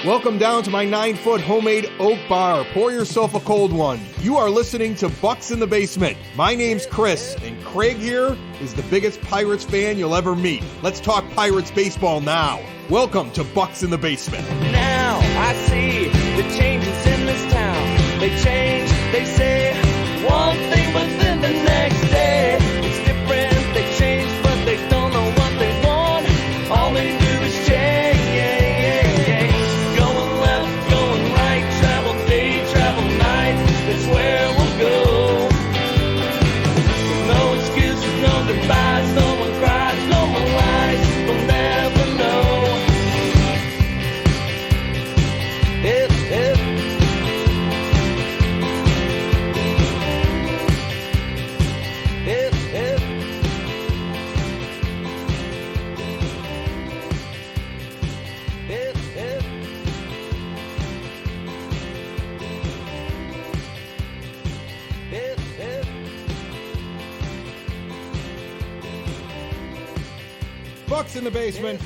Welcome down to my 9-foot homemade oak bar. Pour yourself a cold one. You are listening to Bucs in the Basement. My name's Chris, and Craig here is the biggest Pirates fan you'll ever meet. Let's talk Pirates baseball now. Welcome to Bucs in the Basement. Now I see the changes in this town. They change, they say one thing, but then the next day it's different. They change, but they don't know what they want. All they do is change. Going left, going right, travel day, travel night. That's where we'll go. No excuses, no goodbyes, no one cries, no one lies. We'll never know. Bucs in the Basement.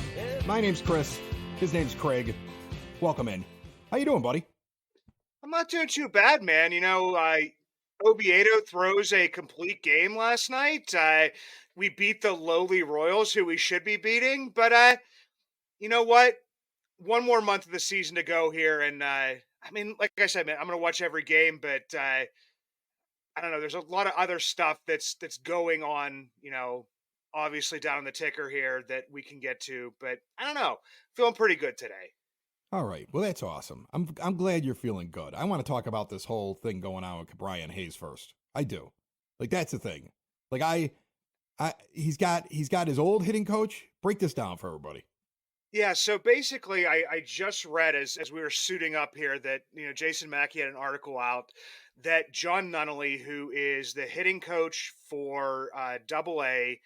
My name's Chris. His name's Craig. Welcome in. How you doing, buddy? I'm not doing too bad, man. Oviedo throws a complete game last night. We beat the lowly Royals, who we should be beating. But you know what? One more month of the season to go here, and like I said, man, I'm gonna watch every game. But I don't know. There's a lot of other stuff that's going on. Obviously down on the ticker here that we can get to. But I don't know. Feeling pretty good today. All right. Well, that's awesome. I'm glad you're feeling good. I want to talk about this whole thing going on with Brian Hayes first. I do. Like, that's the thing. Like, he's got his old hitting coach. Break this down for everybody. Yeah, so basically, I just read as we were suiting up here that Jason Mackey had an article out that Jon Nunnally, who is the hitting coach for Double A,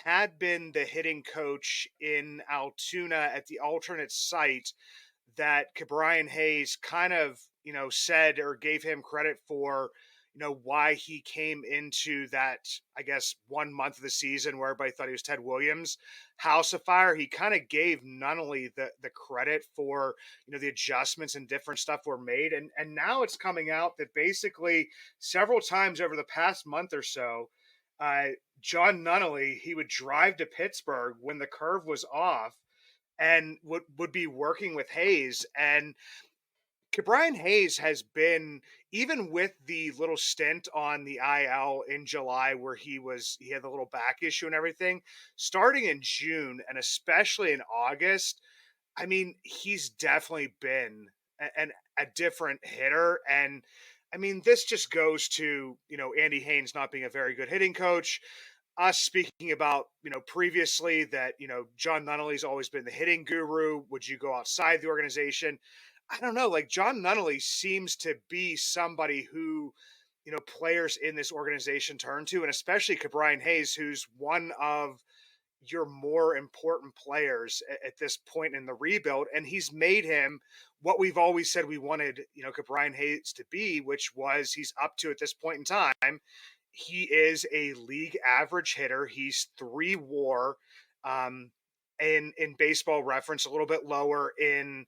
had been the hitting coach in Altoona at the alternate site that Brian Hayes kind of said or gave him credit for. Why he came into that, I guess, 1 month of the season where everybody thought he was Ted Williams, house of fire. He kind of gave Nunnally the credit for, the adjustments and different stuff were made. And now it's coming out that basically several times over the past month or so, Jon Nunnally, he would drive to Pittsburgh when the curve was off and would be working with Hayes. And Brian Hayes has been, even with the little stint on the IL in July where he had the little back issue and everything, starting in June and especially in August, he's definitely been a different hitter. And this just goes to, Andy Haynes not being a very good hitting coach. Us speaking about, previously that, Jon Nunnally's always been the hitting guru. Would you go outside the organization? I don't know. Like, Jon Nunnally seems to be somebody who, players in this organization turn to, and especially Brian Hayes, who's one of your more important players at this point in the rebuild. And he's made him what we've always said we wanted, Brian Hayes to be, which was he's up to at this point in time. He is a league average hitter. He's 3 WAR, in Baseball Reference, a little bit lower in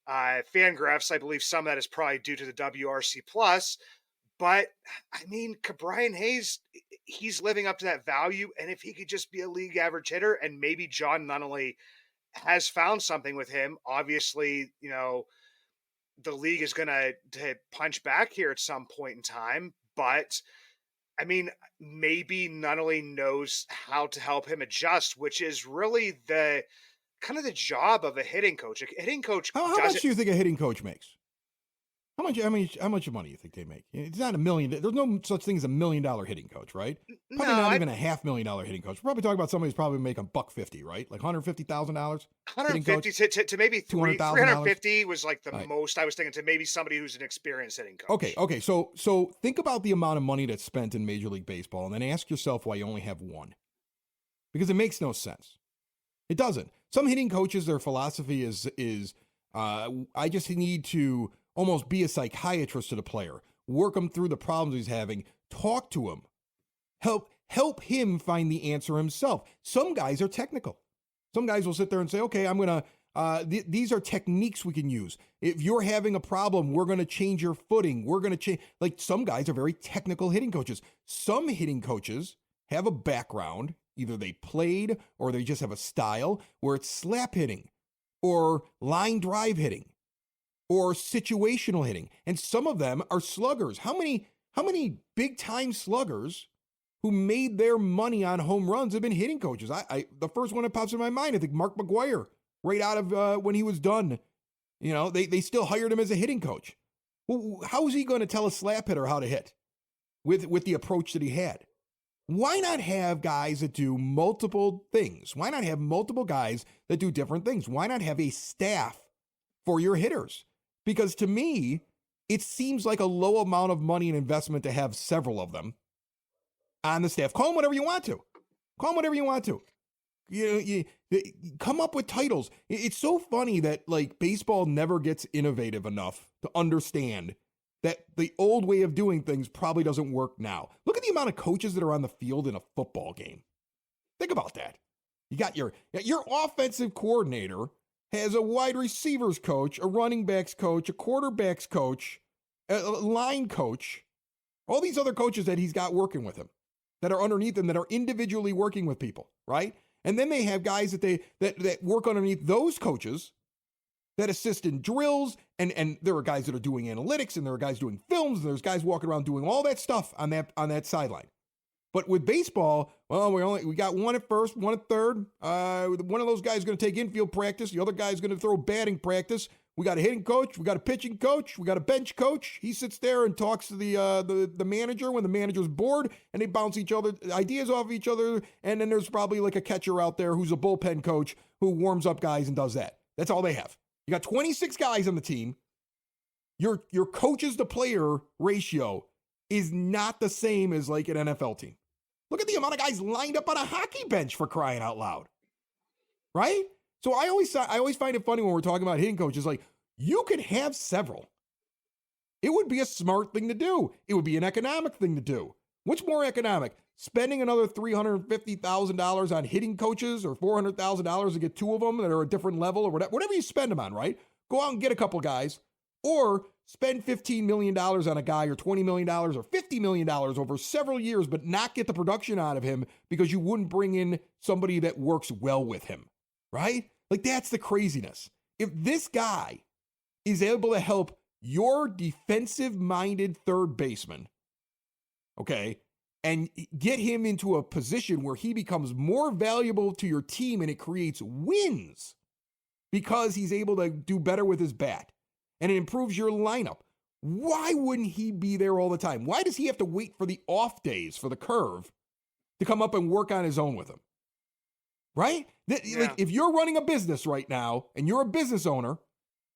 Fangraphs. I believe some of that is probably due to the WRC plus, but Brian Hayes, he's living up to that value. And if he could just be a league average hitter, and maybe Jon Nunnally has found something with him, obviously, the league is going to punch back here at some point in time, but maybe Nunnally knows how to help him adjust, which is really the kind of the job of a hitting coach. A hitting coach. How much do you think a hitting coach makes? How much money do you think they make? It's not $1 million. There's no such thing as $1 million hitting coach, right? Probably not even a $500,000 hitting coach. We're probably talking about somebody who's probably making $150,000, right? Like $150,000. 150 to maybe 350 was like the most I was thinking, to maybe somebody who's an experienced hitting coach. Okay. So think about the amount of money that's spent in Major League Baseball, and then ask yourself why you only have one, because it makes no sense. It doesn't. Some hitting coaches, their philosophy is I just need to almost be a psychiatrist to the player, work him through the problems he's having, talk to him, help him find the answer himself. Some guys are technical. Some guys will sit there and say, okay, I'm gonna These are techniques we can use. If you're having a problem, we're going to change your footing. We're going to change. Like, some guys are very technical hitting coaches. Some hitting coaches have a background. Either they played or they just have a style where it's slap hitting or line drive hitting or situational hitting. And some of them are sluggers. How many big time sluggers who made their money on home runs have been hitting coaches? The first one that pops in my mind, I think Mark McGwire, right out of when he was done. You know, they still hired him as a hitting coach. Well, how is he going to tell a slap hitter how to hit with the approach that he had? Why not have guys that do multiple things? Why not have multiple guys that do different things? Why not have a staff for your hitters? Because to me, it seems like a low amount of money and investment to have several of them on the staff. Call them whatever you want to. Call them whatever you want to. You come up with titles. It's so funny that, like, baseball never gets innovative enough to understand that the old way of doing things probably doesn't work now. Look at the amount of coaches that are on the field in a football game. Think about that. You got your offensive coordinator has a wide receivers coach, a running backs coach, a quarterbacks coach, a line coach, all these other coaches that he's got working with him that are underneath him that are individually working with people, right? And then they have guys that work underneath those coaches that assist in drills, and there are guys that are doing analytics, and there are guys doing films, and there's guys walking around doing all that stuff on that sideline. But with baseball, well, we got one at first, one at third. One of those guys is going to take infield practice. The other guy is going to throw batting practice. We got a hitting coach. We got a pitching coach. We got a bench coach. He sits there and talks to the manager when the manager's bored, and they bounce each other ideas off each other. And then there's probably like a catcher out there who's a bullpen coach who warms up guys and does that. That's all they have. You got 26 guys on the team. Your coaches to player ratio is not the same as like an NFL team. Look at the amount of guys lined up on a hockey bench, for crying out loud. Right? So I always find it funny when we're talking about hitting coaches, like, you could have several. It would be a smart thing to do. It would be an economic thing to do. What's more economic? Spending another $350,000 on hitting coaches or $400,000 to get two of them that are a different level or whatever you spend them on, right? Go out and get a couple guys, or spend $15 million on a guy or $20 million or $50 million over several years, but not get the production out of him because you wouldn't bring in somebody that works well with him, right? Like, that's the craziness. If this guy is able to help your defensive-minded third baseman, okay, and get him into a position where he becomes more valuable to your team and it creates wins because he's able to do better with his bat and it improves your lineup, why wouldn't he be there all the time? Why does he have to wait for the off days for the curve to come up and work on his own with him? Right? Like, if you're running a business right now and you're a business owner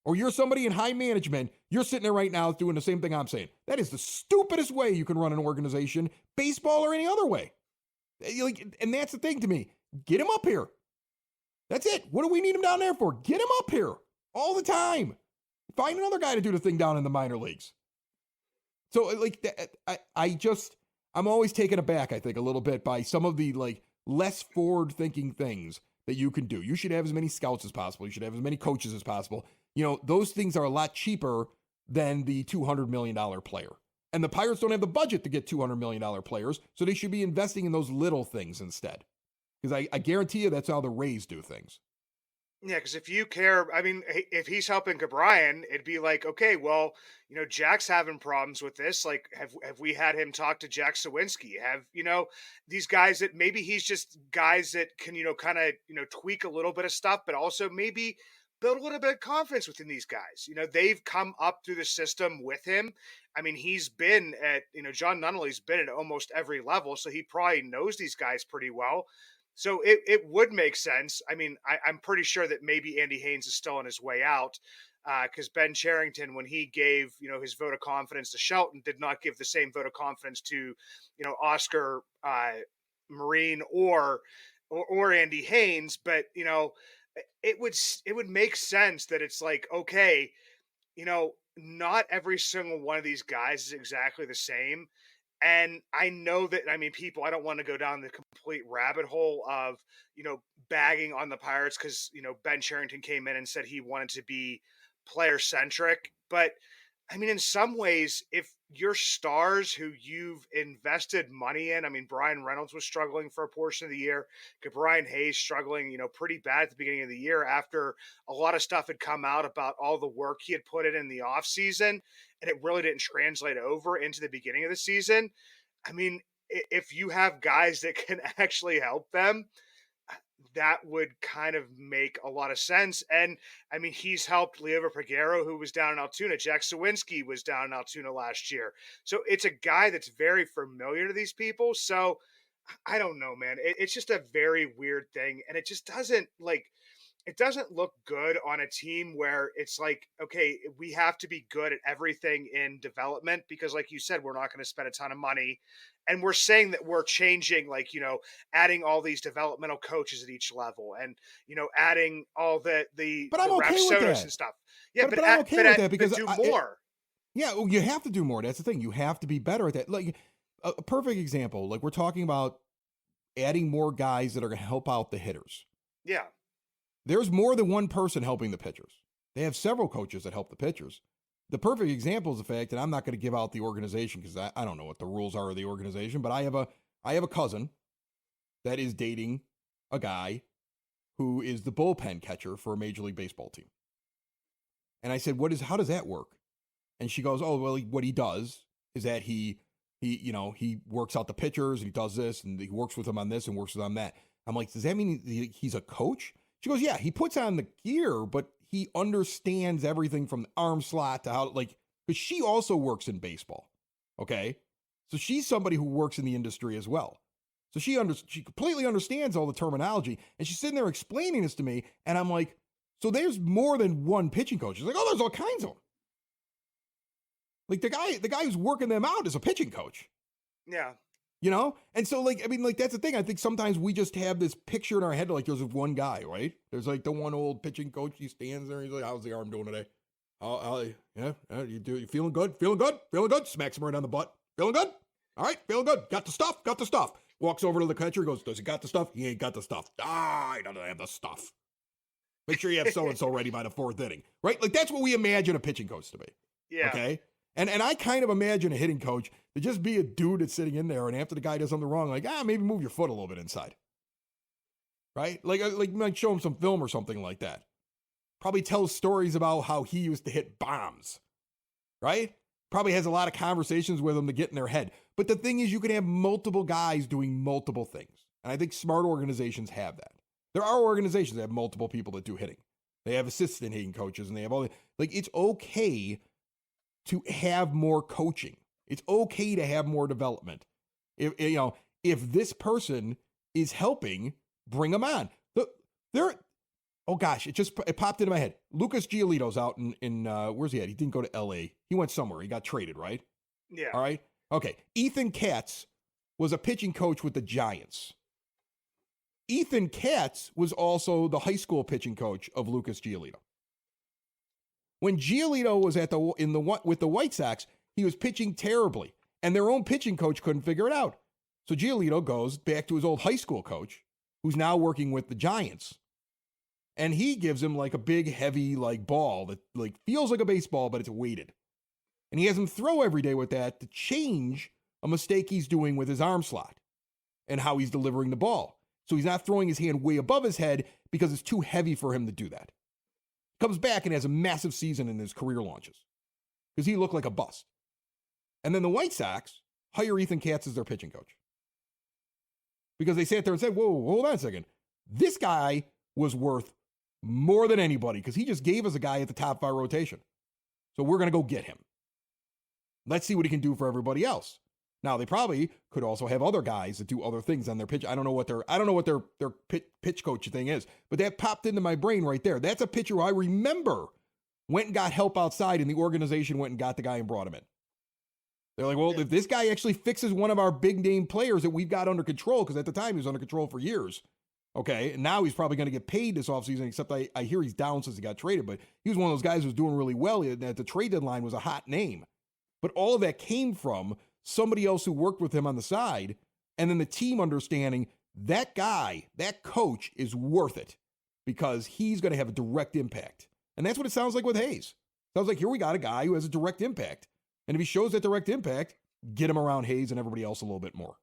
or you're somebody in high management, you're sitting there right now doing the same thing I'm saying. That is the stupidest way you can run an organization, baseball or any other way. And that's the thing to me. Get him up here. That's it. What do we need him down there for? Get him up here all the time. Find another guy to do the thing down in the minor leagues. So, like, I'm always taken aback, I think, a little bit by some of the, like, less forward-thinking things that you can do. You should have as many scouts as possible. You should have as many coaches as possible. You know, those things are a lot cheaper than the $200 million player. And the Pirates don't have the budget to get $200 million players, so they should be investing in those little things instead. Because I guarantee you that's how the Rays do things. Yeah, because if you care, I mean, if he's helping Cabrian, it'd be like, okay, well, you know, Jack's having problems with this. Like, have we had him talk to Jack Sawinski? Have, you know, these guys that maybe he's just guys that can, you know, kind of, you know, tweak a little bit of stuff, but also maybe build a little bit of confidence within these guys. You know, they've come up through the system with him. I mean, he's been at, you know, Jon Nunnally's been at almost every level, so he probably knows these guys pretty well. So it would make sense. I mean, I'm pretty sure that maybe Andy Haynes is still on his way out because Ben Cherington, when he gave, you know, his vote of confidence to Shelton, did not give the same vote of confidence to, you know, Oscar Marine or Andy Haynes. But, you know, it would make sense that it's like, okay, you know, not every single one of these guys is exactly the same. And I know that, I mean, people, I don't want to go down the complete rabbit hole of, bagging on the Pirates because, Ben Cherington came in and said he wanted to be player centric. But I mean, in some ways, if your stars who you've invested money in, I mean, Brian Reynolds was struggling for a portion of the year, Brian Hayes struggling, pretty bad at the beginning of the year after a lot of stuff had come out about all the work he had put in the offseason, and it really didn't translate over into the beginning of the season. I mean, if you have guys that can actually help them, that would kind of make a lot of sense. And I mean, he's helped Liover Peguero, who was down in Altoona. Jack Sawinski was down in Altoona last year. So it's a guy that's very familiar to these people. So I don't know, man. It's just a very weird thing. And it just doesn't it doesn't look good on a team where it's like, okay, we have to be good at everything in development because, like you said, we're not going to spend a ton of money. And we're saying that we're changing, adding all these developmental coaches at each level and, adding all the But I'm okay with Rapsodos that. and stuff. Yeah, but I'm okay with that because do more. Yeah, well, you have to do more. That's the thing. You have to be better at that. Like a perfect example, like we're talking about adding more guys that are going to help out the hitters. Yeah. There's more than one person helping the pitchers. They have several coaches that help the pitchers. The perfect example is the fact that I'm not going to give out the organization because I don't know what the rules are of the organization, but I have a cousin that is dating a guy who is the bullpen catcher for a Major League Baseball team. And I said, how does that work? And she goes, oh, well, what he does is that he works out the pitchers and he does this and he works with them on this and works with them on that. I'm like, does that mean he's a coach? She goes, yeah, he puts on the gear, but he understands everything from the arm slot to how, because she also works in baseball. Okay. So she's somebody who works in the industry as well. So she completely understands all the terminology. And she's sitting there explaining this to me. And I'm like, so there's more than one pitching coach. She's like, oh, there's all kinds of them. Like the guy who's working them out is a pitching coach. Yeah. And so that's the thing. I think sometimes we just have this picture in our head, like there's one guy, right? There's like the one old pitching coach. He stands there. And he's like, how's the arm doing today? You feeling good? Feeling good? Smacks him right on the butt. Feeling good? All right. Feeling good. Got the stuff. Walks over to the catcher. Goes, does he got the stuff? He ain't got the stuff. He doesn't have the stuff. Make sure you have so-and-so ready by the fourth inning, right? Like that's what we imagine a pitching coach to be. Yeah. Okay. And I kind of imagine a hitting coach to just be a dude that's sitting in there, and after the guy does something wrong, like, maybe move your foot a little bit inside. Right? Like might show him some film or something like that. Probably tells stories about how he used to hit bombs. Right? Probably has a lot of conversations with them to get in their head. But the thing is, you can have multiple guys doing multiple things. And I think smart organizations have that. There are organizations that have multiple people that do hitting. They have assistant hitting coaches, and they have all the, it's okay to have more coaching. It's okay to have more development. If this person is helping, bring them on. It popped into my head. Lucas Giolito's out in where's he at? He didn't go to LA. He went somewhere. He got traded, right? Yeah. All right. Okay. Ethan Katz was a pitching coach with the Giants. Ethan Katz was also the high school pitching coach of Lucas Giolito. When Giolito was with the White Sox, he was pitching terribly, and their own pitching coach couldn't figure it out. So Giolito goes back to his old high school coach, who's now working with the Giants, and he gives him like a big, heavy ball that feels like a baseball, but it's weighted, and he has him throw every day with that to change a mistake he's doing with his arm slot and how he's delivering the ball. So he's not throwing his hand way above his head because it's too heavy for him to do that. Comes back and has a massive season in his career launches because he looked like a bust. And then the White Sox hire Ethan Katz as their pitching coach because they sat there and said, whoa, hold on a second. This guy was worth more than anybody because he just gave us a guy at the top of our rotation. So we're going to go get him. Let's see what he can do for everybody else. Now, they probably could also have other guys that do other things on their pitch. I don't know what their pitch coach thing is, but that popped into my brain right there. That's a pitcher who I remember went and got help outside, and the organization went and got the guy and brought him in. They're like, well, if this guy actually fixes one of our big name players that we've got under control, because at the time he was under control for years, okay, and now he's probably going to get paid this offseason, except I hear he's down since he got traded, but he was one of those guys who was doing really well. At the trade deadline was a hot name. But all of that came from somebody else who worked with him on the side, and then the team understanding that guy, that coach is worth it because he's going to have a direct impact. And that's what it sounds like with Hayes. Sounds like here we got a guy who has a direct impact. And if he shows that direct impact, get him around Hayes and everybody else a little bit more.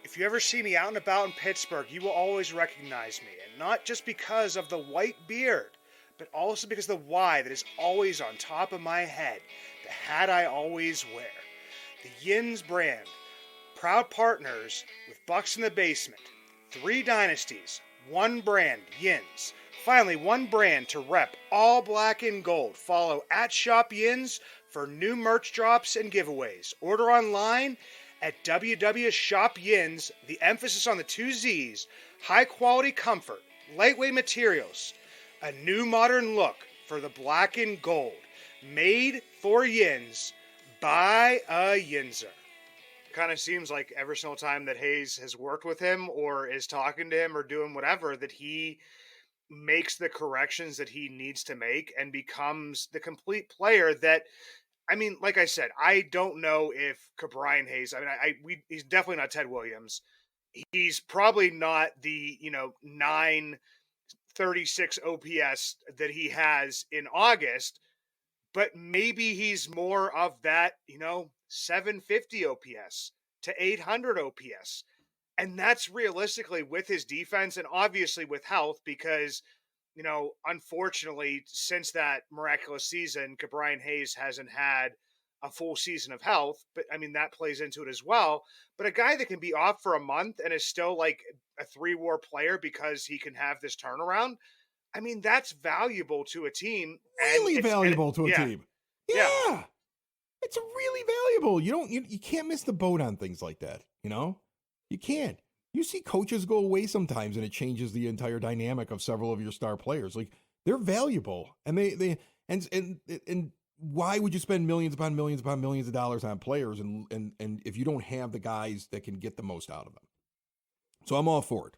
If you ever see me out and about in Pittsburgh, you will always recognize me. And not just because of the white beard, but also because of the Y that is always on top of my head. The hat I always wear. The Yins brand. Proud partners with Bucs in the Basement. 3 dynasties. 1 brand, Yins. Finally, 1 brand to rep all black and gold. Follow at Shop Yins for new merch drops and giveaways. Order online at www.shopyins, the emphasis on the 2 Z's, high quality comfort, lightweight materials, a new modern look for the black and gold, made for Yins by a Yinzer. Kind of seems like every single time that Hayes has worked with him or is talking to him or doing whatever, that he makes the corrections that he needs to make and becomes the complete player that, I mean, like I said, I don't know if Brian Hayes, he's definitely not Ted Williams. He's probably not the, 936 OPS that he has in August, but maybe he's more of that, 750 OPS to 800 OPS. And that's realistically with his defense and obviously with health because, unfortunately, since that miraculous season, Brian Hayes hasn't had a full season of health, but that plays into it as well. But a guy that can be off for a month and is still like a 3-WAR player because he can have this turnaround, that's valuable to a team. Really valuable to a team. Yeah. Yeah. It's really valuable. You can't miss the boat on things like that. You can't. You see coaches go away sometimes and it changes the entire dynamic of several of your star players. Like they're valuable and and why would you spend millions upon millions upon millions of dollars on players and if you don't have the guys that can get the most out of them? So I'm all for it.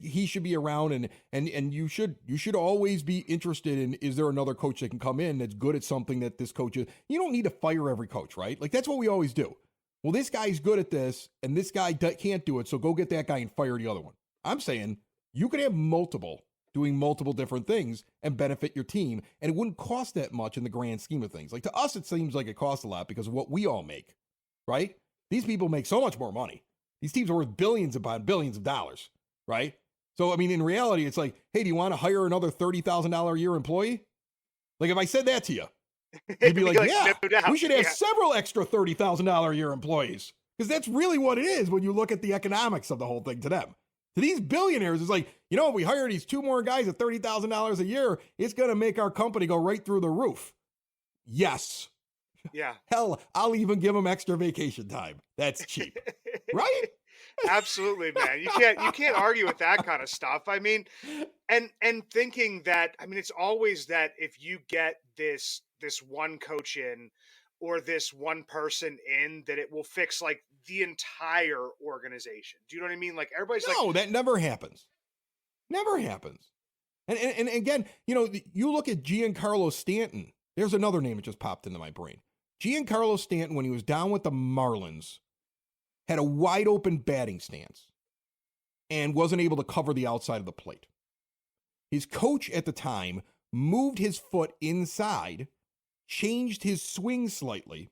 He should be around and you should always be interested in, is there another coach that can come in that's good at something that this coach is? You don't need to fire every coach, right? Like that's what we always do. Well, this guy's good at this, and this guy can't do it, so go get that guy and fire the other one. I'm saying you could have multiple doing multiple different things and benefit your team, and it wouldn't cost that much in the grand scheme of things. Like to us, it seems like it costs a lot because of what we all make, right? These people make so much more money. These teams are worth billions upon billions of dollars, right? So, in reality, it's like, hey, do you want to hire another $30,000 a year employee? Like if I said that to you, you'd be like, yeah, no doubt. We should have several extra $30,000 a year employees. Because that's really what it is when you look at the economics of the whole thing to them. To these billionaires, it's like, if we hire these 2 more guys at $30,000 a year, it's going to make our company go right through the roof. Yes. Yeah. Hell, I'll even give them extra vacation time. That's cheap. Right? Absolutely, man. You can't argue with that kind of stuff. And thinking that, it's always that if you get this one coach in or this one person in, that it will fix like the entire organization. Do you know what I mean? Like everybody's no, that never happens. Never happens. And again, you look at Giancarlo Stanton. There's another name that just popped into my brain. Giancarlo Stanton, when he was down with the Marlins, had a wide open batting stance and wasn't able to cover the outside of the plate. His coach at the time moved his foot inside, changed his swing slightly,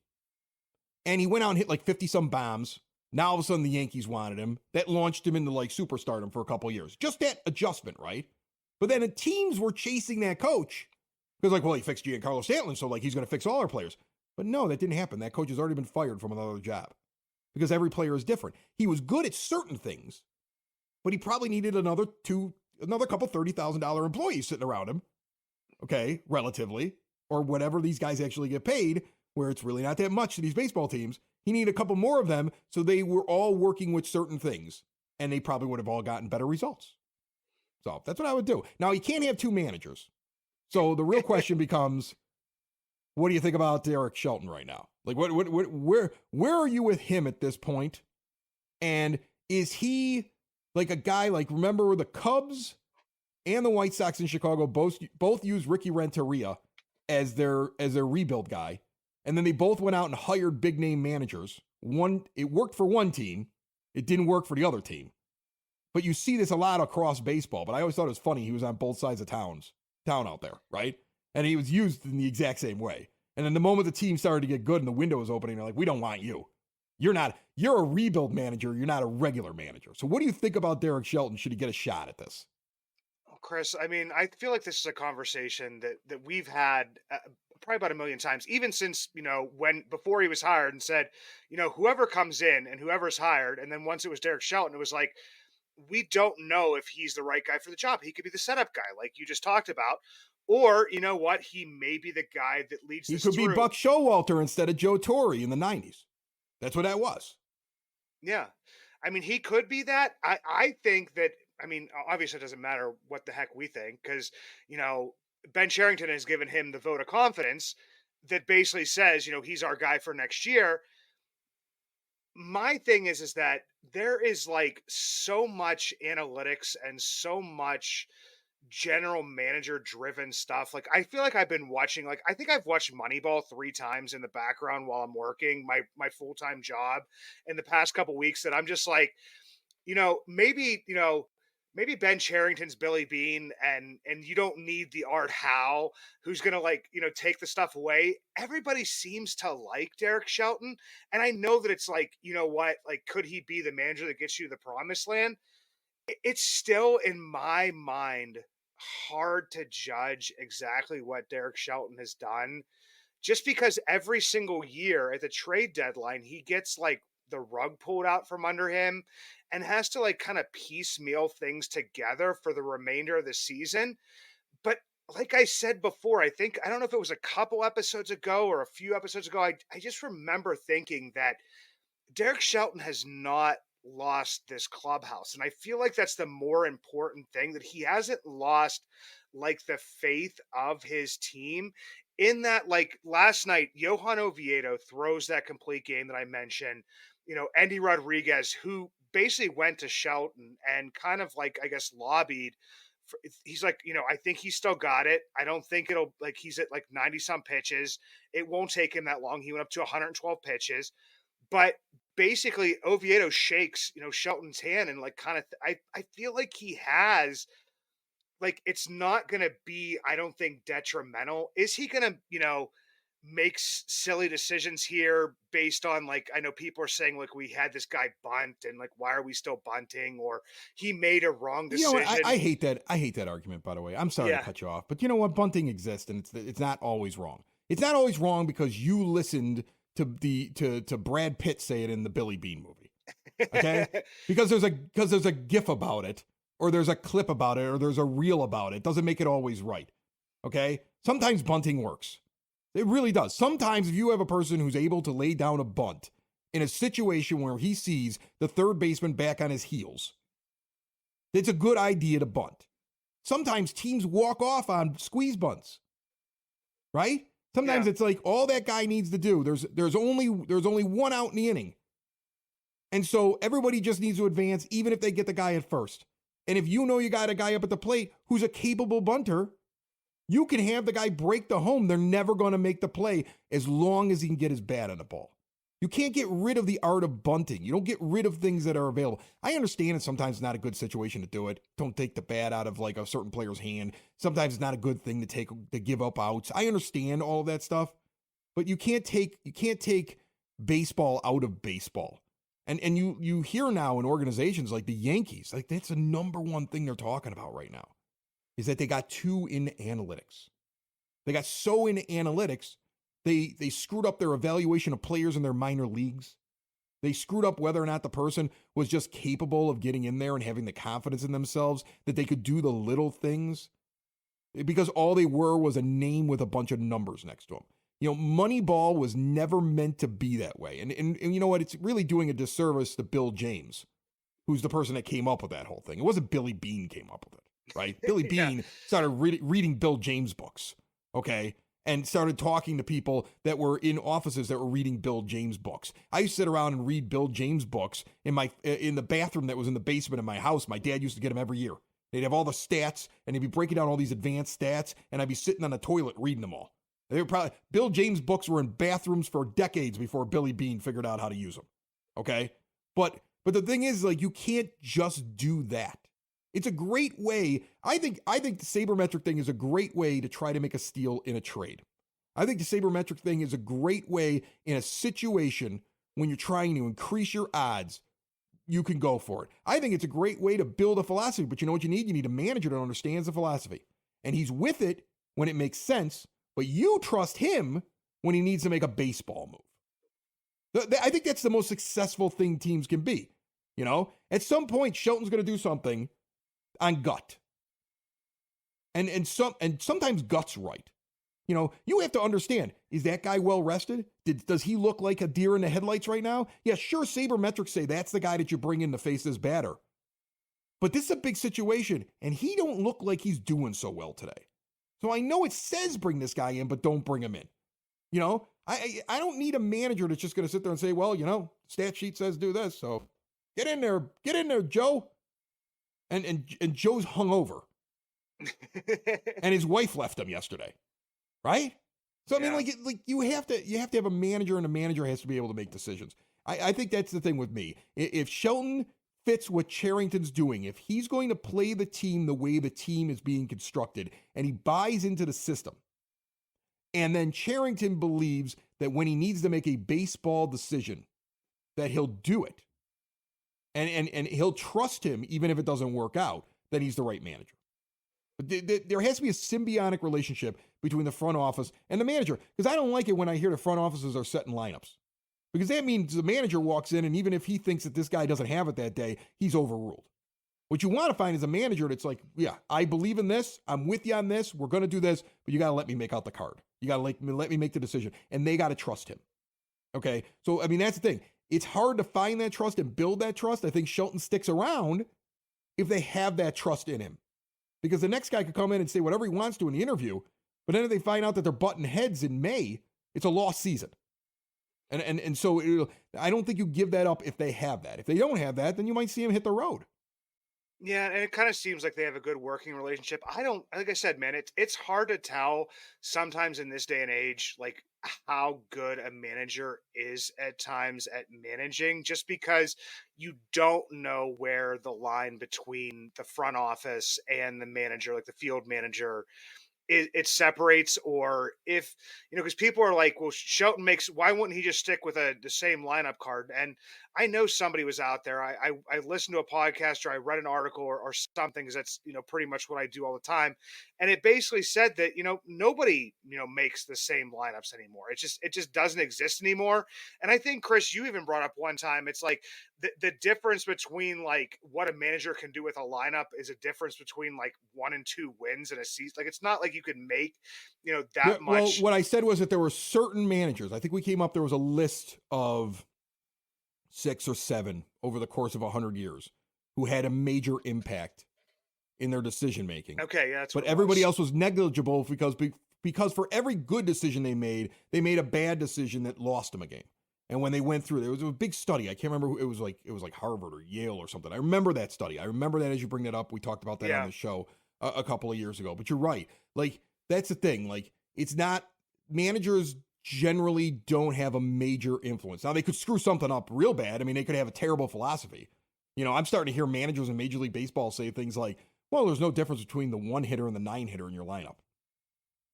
and he went out and hit like 50-some bombs. Now all of a sudden the Yankees wanted him. That launched him into like superstardom for a couple of years. Just that adjustment, right? But then the teams were chasing that coach because like, well, he fixed Giancarlo Stanton, so like he's going to fix all our players. But no, that didn't happen. That coach has already been fired from another job because every player is different. He was good at certain things, but he probably needed another couple $30,000 employees sitting around him. Okay, relatively, or whatever these guys actually get paid, where it's really not that much to these baseball teams. He needed a couple more of them, so they were all working with certain things. and they probably would have all gotten better results. So that's what I would do. Now, you can't have two managers. So the real question becomes, what do you think about Derek Shelton right now? Like, where are you with him at this point? And is he like a guy like, remember the Cubs and the White Sox in Chicago both used Ricky Renteria as their rebuild guy, and then they both went out and hired big name managers. It worked for one team, it didn't work for the other team. But you see this a lot across baseball. But I always thought it was funny. He was on both sides of town out there, right? And he was used in the exact same way. And then the moment the team started to get good and the window was opening, they're like, we don't want you. You're a rebuild manager. You're not a regular manager. So what do you think about Derek Shelton? Should he get a shot at this? Well, Chris, I mean, I feel like this is a conversation that we've had probably about a million times, even since, before he was hired, and said, whoever comes in and whoever's hired. And then once it was Derek Shelton, it was like, we don't know if he's the right guy for the job. He could be the setup guy, like you just talked about. Or, you know what? He may be the guy that leads this He could through. be Buck Showalter instead of Joe Torre in the 90s. That's what that was. Yeah. I mean, he could be that. I think that, I mean, obviously it doesn't matter what the heck we think, because, Ben Cherington has given him the vote of confidence that basically says, he's our guy for next year. My thing is that there is like so much analytics and so much general manager driven stuff. Like, I feel like I've been watching, like, I think I've watched Moneyball 3 times in the background while I'm working my full-time job in the past couple weeks, that I'm just like, maybe Ben Cherington's Billy Bean, and you don't need the Art Howe who's going to take the stuff away. Everybody seems to like Derek Shelton. And I know that it's like, could he be the manager that gets you to the promised land? It's still, in my mind, hard to judge exactly what Derek Shelton has done, just because every single year at the trade deadline, he gets like the rug pulled out from under him and has to like kind of piecemeal things together for the remainder of the season. But like I said before, I don't know if it was a couple episodes ago or a few episodes ago, I just remember thinking that Derek Shelton has not lost this clubhouse. And I feel like that's the more important thing, that he hasn't lost like the faith of his team, in that, like, last night, Johan Oviedo throws that complete game that I mentioned. Andy Rodriguez, who basically went to Shelton and kind of like, I guess, lobbied. He's like, I think he still got it. I don't think it'll, like, he's at like 90 some pitches. It won't take him that long. He went up to 112 pitches, but basically Oviedo shakes, Shelton's hand, and like kind of, I feel like he has, like, it's not going to be, I don't think, detrimental. Is he going to, make silly decisions here based on, like, I know people are saying, like, we had this guy bunt and like, why are we still bunting? Or he made a wrong decision. I hate that. I hate that argument, by the way. I'm sorry to cut you off, but you know what? Bunting exists, and it's not always wrong. It's not always wrong because you listened to Brad Pitt say it in the Billy Bean movie. Okay? because there's a gif about it, or there's a clip about it, or there's a reel about it. Doesn't make it always right. Okay? Sometimes bunting works. It really does. Sometimes if you have a person who's able to lay down a bunt in a situation where he sees the third baseman back on his heels, it's a good idea to bunt. Sometimes teams walk off on squeeze bunts, right? Sometimes it's like all that guy needs to do. There's only one out in the inning. And so everybody just needs to advance, even if they get the guy at first. And if you know you got a guy up at the plate who's a capable bunter, you can have the guy break the home. They're never going to make the play as long as he can get his bat on the ball. You can't get rid of the art of bunting. You don't get rid of things that are available. I understand it's sometimes not a good situation to do it. Don't take the bat out of like a certain player's hand. Sometimes it's not a good thing to give up outs. I understand all of that stuff, but you can't take baseball out of baseball. And you hear now in organizations like the Yankees, like that's the number one thing they're talking about right now, is that they got too into analytics. They got so into analytics, they screwed up their evaluation of players in their minor leagues. They screwed up whether or not the person was just capable of getting in there and having the confidence in themselves that they could do the little things, because all they were was a name with a bunch of numbers next to them. Moneyball was never meant to be that way. And you know what? It's really doing a disservice to Bill James who's the person that came up with that whole thing. It wasn't Billy Beane came up with it, right? Billy Yeah. Beane started reading Bill James books, okay? And started talking to people that were in offices that were reading Bill James books. I used to sit around and read Bill James books in the bathroom that was in the basement of my house. My dad used to get them every year. They'd have all the stats, and he'd be breaking down all these advanced stats, and I'd be sitting on the toilet reading them all. They were probably Bill James books were in bathrooms for decades before Billy Beane figured out how to use them. Okay, but the thing is, like, you can't just do that. It's a great way. I think the sabermetric thing is a great way to try to make a steal in a trade. I think the sabermetric thing is a great way in a situation when you're trying to increase your odds. You can go for it. I think it's a great way to build a philosophy, but you know what you need? You need a manager that understands the philosophy. And he's with it when it makes sense, but you trust him when he needs to make a baseball move. I think that's the most successful thing teams can be. You know, at some point, Shelton's going to do something on gut. And sometimes gut's right. You know, you have to understand, is that guy well rested? Does he look like a deer in the headlights right now? Yeah, sure, sabermetrics say that's the guy that you bring in to face this batter. But this is a big situation, and he don't look like he's doing so well today. So I know it says bring this guy in, but don't bring him in. You know, I don't need a manager that's just going to sit there and say, well, you know, stat sheet says do this, so get in there, Joe. And Joe's hungover. And his wife left him yesterday. Right? So I mean, like you have to have a manager, and a manager has to be able to make decisions. I think that's the thing with me. If Shelton fits what Cherington's doing, if he's going to play the team the way the team is being constructed, and he buys into the system, and then Cherington believes that when he needs to make a baseball decision, that he'll do it, and he'll trust him even if it doesn't work out, then he's the right manager. But there has to be a symbiotic relationship between the front office and the manager, because I don't like it when I hear the front offices are setting lineups, because that means the manager walks in, and even if he thinks that this guy doesn't have it that day, he's overruled. What you want to find is a manager that's like, yeah, I believe in this. I'm with you on this. We're going to do this, but you got to let me make out the card. You got to let me make the decision, and they got to trust him. Okay. So, I mean, that's the thing. It's hard to find that trust and build that trust. I think Shelton sticks around if they have that trust in him. Because the next guy could come in and say whatever he wants to in the interview, but then if they find out that they're butting heads in May, it's a lost season. And so I don't think you give that up if they have that. If they don't have that, then you might see him hit the road. Yeah, and it kind of seems like they have a good working relationship. Like I said, man, it's hard to tell sometimes in this day and age, like how good a manager is at times at managing, just because you don't know where the line between the front office and the manager, like the field manager, it separates, or if, you know, because people are like, well, Shelton why wouldn't he just stick with the same lineup card? And I know somebody was out there. I listened to a podcast, or I read an article or something, because that's, you know, pretty much what I do all the time. And it basically said that, you know, nobody, you know, makes the same lineups anymore. It just doesn't exist anymore. And I think, Chris, you even brought up one time, it's like the difference between like what a manager can do with a lineup is a difference between like 1 and 2 wins in a season. Like, it's not like you can make, you know, that much. Well, what I said was that there were certain managers. I think we came up, there was a list of 6 or 7 over the course of 100 years who had a major impact in their decision making. Okay, yeah, that's but what it everybody was. else was negligible because for every good decision they made a bad decision that lost them a game. And when they went through, there was a big study. I can't remember who it was like Harvard or Yale or something. I remember that study. I remember that as you bring that up. We talked about that on the show a couple of years ago. But you're right. Like, that's the thing. Like, it's not, managers generally don't have a major influence. Now, they could screw something up real bad. I mean, they could have a terrible philosophy. You know, I'm starting to hear managers in Major League Baseball say things like, well, there's no difference between the 1 hitter and the 9 hitter in your lineup,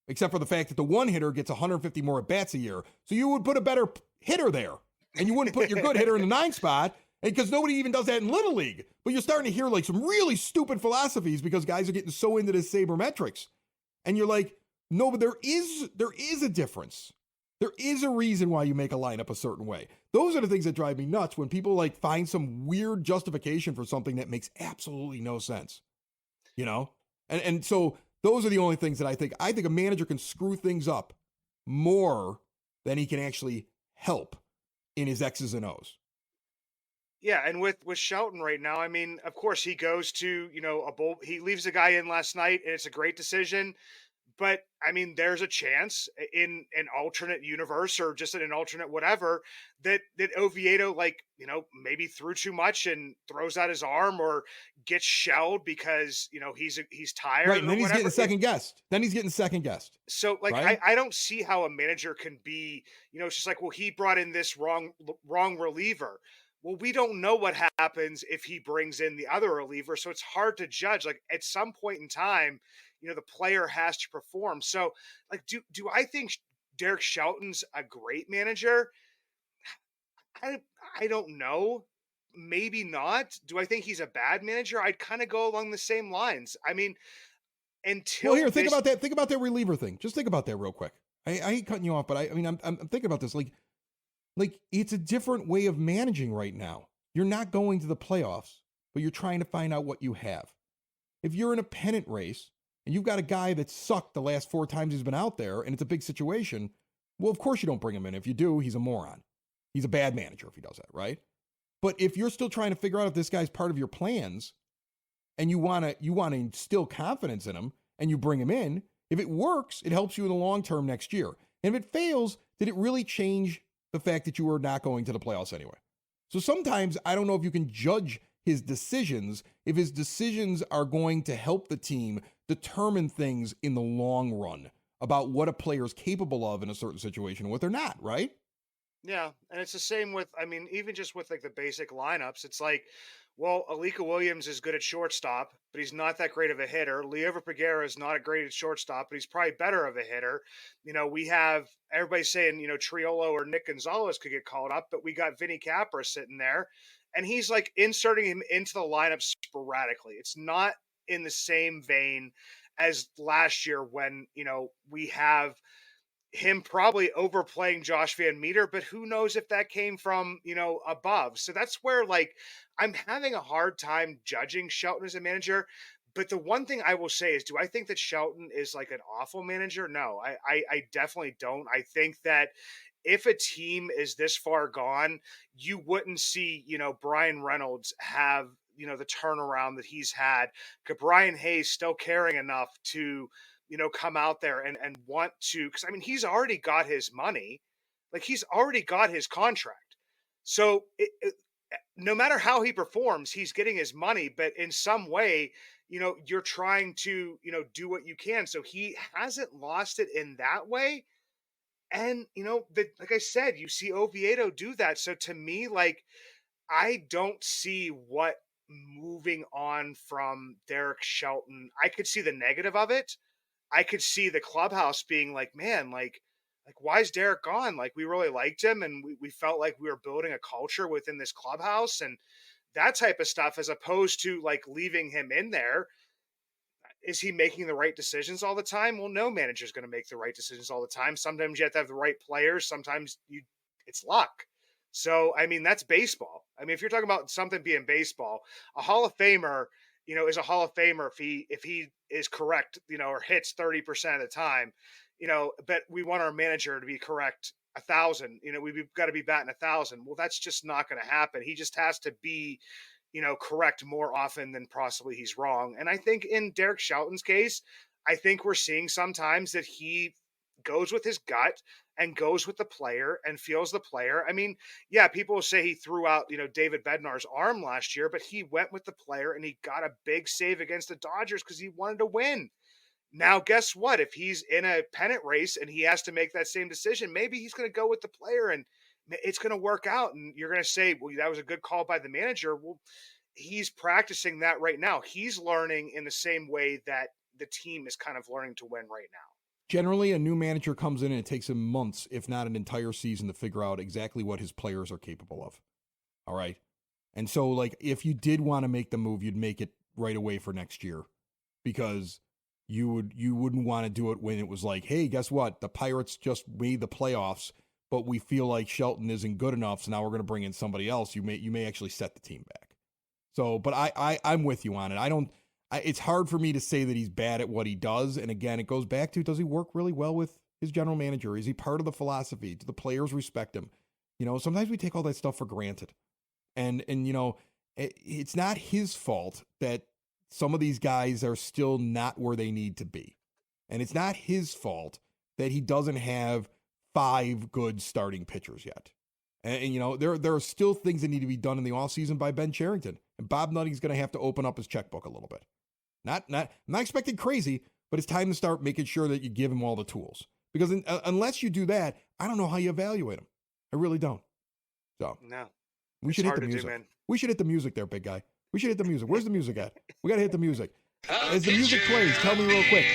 except for the fact that the 1 hitter gets 150 more at bats a year. So you would put a better hitter there, and you wouldn't put your good hitter in the 9 spot, because nobody even does that in Little League. But you're starting to hear like some really stupid philosophies because guys are getting so into this sabermetrics. And you're like, no, but there is a difference. There is a reason why you make a lineup a certain way. Those are the things that drive me nuts, when people like find some weird justification for something that makes absolutely no sense. You know? And so those are the only things that I think a manager can screw things up more than he can actually help in his X's and O's. Yeah, and with Shelton right now, I mean, of course he goes to, a bull. He leaves a guy in last night, and it's a great decision. But I mean, there's a chance in an alternate universe or just in an alternate whatever that Oviedo, like, maybe threw too much and throws out his arm or gets shelled because he's Right. tired And or then he's getting whatever. second guessed. Then he's getting second guessed. So like Right. I don't see how a manager can be, it's just like, well, he brought in this wrong reliever. Well, we don't know what happens if he brings in the other reliever, so it's hard to judge. Like at some point in time, the player has to perform. So like do I think Derek Shelton's a great manager? I I don't know. Maybe not. Do I think he's a bad manager? I'd kind of go along the same lines. I mean, Well, until here, think this about that. Think about that reliever thing. Just think about that real quick. I hate cutting you off, but I mean, I'm thinking about this. Like it's a different way of managing right now. You're not going to the playoffs, but you're trying to find out what you have. If you're in a pennant race and you've got a guy that sucked the last 4 times he's been out there and it's a big situation, well, of course you don't bring him in. If you do, he's a moron. He's a bad manager if he does that, right? But if you're still trying to figure out if this guy's part of your plans and you want to instill confidence in him and you bring him in, if it works, it helps you in the long term next year. And if it fails, did it really change the fact that you were not going to the playoffs anyway? So sometimes I don't know if you can judge his decisions if his decisions are going to help the team determine things in the long run about what a player is capable of in a certain situation and what they're not, right? Yeah, and it's the same with, I mean, even just with like the basic lineups, it's like, well, Alika Williams is good at shortstop, but he's not that great of a hitter. Leo Peguera is not a great at shortstop, but he's probably better of a hitter. We have everybody saying, Triolo or Nick Gonzalez could get called up, but we got Vinny Capra sitting there, and he's like inserting him into the lineup sporadically. It's not in the same vein as last year when, we have him probably overplaying Josh Van Meter, but who knows if that came from, above. So that's where like I'm having a hard time judging Shelton as a manager. But the one thing I will say is, do I think that Shelton is like an awful manager? No, I definitely don't. I think that if a team is this far gone, you wouldn't see, Brian Reynolds have, the turnaround that he's had. Could Brian Hayes still caring enough to, come out there and want to, because I mean, he's already got his money, like he's already got his contract. So no matter how he performs, he's getting his money, but in some way, you're trying to, do what you can. So he hasn't lost it in that way. And, like I said, you see Oviedo do that. So to me, like, I don't see what moving on from Derek Shelton, I could see the negative of it. I could see the clubhouse being like, man, like why is Derek gone? Like we really liked him and we felt like we were building a culture within this clubhouse and that type of stuff, as opposed to like leaving him in there. Is he making the right decisions all the time? Well, no manager's going to make the right decisions all the time. Sometimes you have to have the right players. Sometimes it's luck. So, I mean, that's baseball. I mean, if you're talking about something being baseball, a Hall of Famer, is a Hall of Famer if he is correct, or hits 30% of the time, but we want our manager to be correct 1,000. We've got to be batting 1,000. Well, that's just not going to happen. He just has to be, correct more often than possibly he's wrong. And I think in Derek Shelton's case, I think we're seeing sometimes that he goes with his gut and goes with the player and feels the player. I mean, yeah, people will say he threw out, David Bednar's arm last year, but he went with the player and he got a big save against the Dodgers because he wanted to win. Now, guess what? If he's in a pennant race and he has to make that same decision, maybe he's going to go with the player and it's going to work out. And you're going to say, well, that was a good call by the manager. Well, he's practicing that right now. He's learning in the same way that the team is kind of learning to win right now. Generally, a new manager comes in and it takes him months, if not an entire season, to figure out exactly what his players are capable of. All right. And so, like, if you did want to make the move, you'd make it right away for next year because you wouldn't want to do it when it was like, hey, guess what? The Pirates just made the playoffs, but we feel like Shelton isn't good enough, so now we're going to bring in somebody else. You may actually set the team back. So, but I'm with you on it. It's hard for me to say that he's bad at what he does. And again, it goes back to, does he work really well with his general manager? Is he part of the philosophy? Do the players respect him? Sometimes we take all that stuff for granted. And it's not his fault that some of these guys are still not where they need to be. And it's not his fault that he doesn't have 5 good starting pitchers yet. And there are still things that need to be done in the offseason by Ben Cherington. And Bob Nutting's going to have to open up his checkbook a little bit. I'm not expecting crazy, but it's time to start making sure that you give him all the tools. Because unless you do that, I don't know how you evaluate him. I really don't. So no, we should hit the music. We should hit the music there, big guy. We should hit the music. Where's the music at? We got to hit the music. As the music plays, tell me real quick.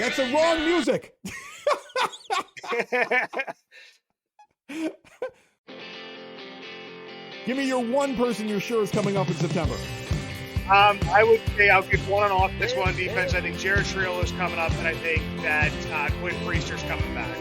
That's the wrong music. Give me your one person you're sure is coming up in September. I would say I'll give one on offense, one on defense. I think Jared Shrill is coming up, and I think that Quinn Priester's coming back.